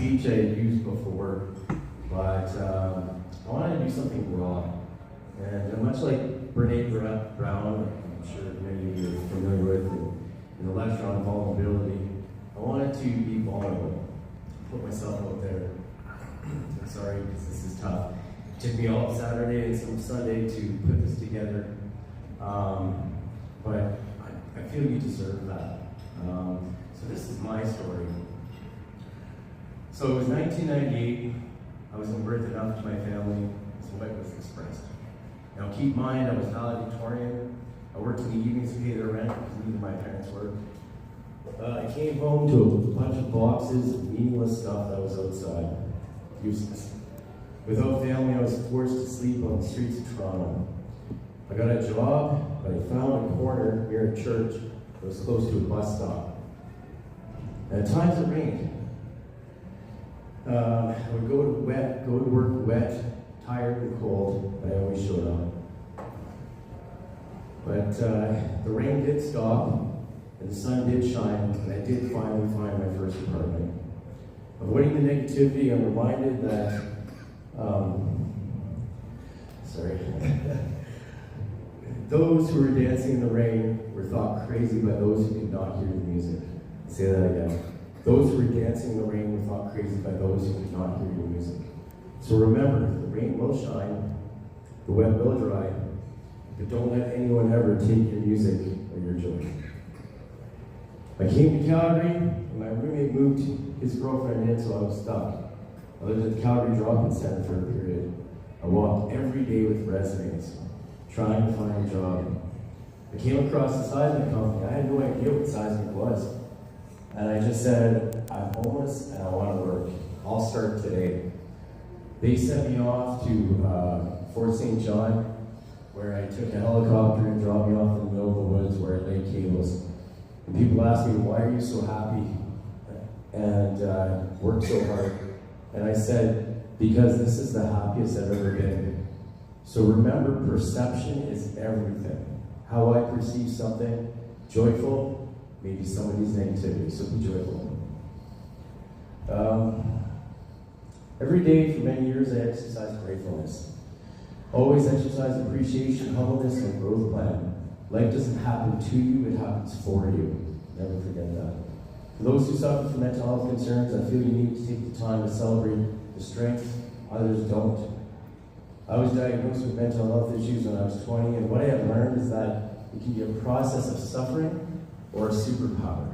speech I had used before, but I wanted to do something raw. And much like Brene Brown, I'm sure many of you are familiar with, in the lecture on vulnerability, I wanted to be vulnerable, put myself out there. I'm sorry, because this is tough. It took me all Saturday and some Sunday to put this together, but I feel you deserve that. So this is my story. So it was 1998. I was in birth enough to my family, so what was expressed. Now keep in mind, I was valedictorian. I worked in the evenings to pay their rent because neither of my parents worked. I came home to a bunch of boxes of meaningless stuff that was outside. Useless. Without family, I was forced to sleep on the streets of Toronto. I got a job, but I found a corner near a church that was close to a bus stop. And at times it rained. I would go to work wet, tired and cold, but I always showed up. But the rain did stop, and the sun did shine, and I did finally find my first apartment. Avoiding the negativity, I'm reminded that, those who were dancing in the rain were thought crazy by those who could not hear the music. I'll say that again. Those who were dancing in the rain were thought crazy by those who could not hear the music. So remember, the rain will shine, the wet will dry, but don't let anyone ever take your music or your joy. I came to Calgary, and my roommate moved his girlfriend in, so I was stuck. I lived at the Calgary Drop-In Center for a period. I walked every day with resumes, trying to find a job. I came across the seismic company. I had no idea what seismic was. And I just said, I'm homeless and I want to work. I'll start today. They sent me off to Fort St. John, where I took a helicopter and dropped me off in the middle of the woods where I laid cables. And people asked me, why are you so happy and work so hard? And I said, because this is the happiest I've ever been. So remember, perception is everything. How I perceive something, joyful, maybe somebody's negativity, so be joyful. Every day for many years I exercised gratefulness. Always exercise appreciation, humbleness, and growth plan. Life doesn't happen to you, it happens for you. Never forget that. For those who suffer from mental health concerns, I feel you need to take the time to celebrate the strengths others don't. I was diagnosed with mental health issues when I was 20, and what I have learned is that it can be a process of suffering or a superpower.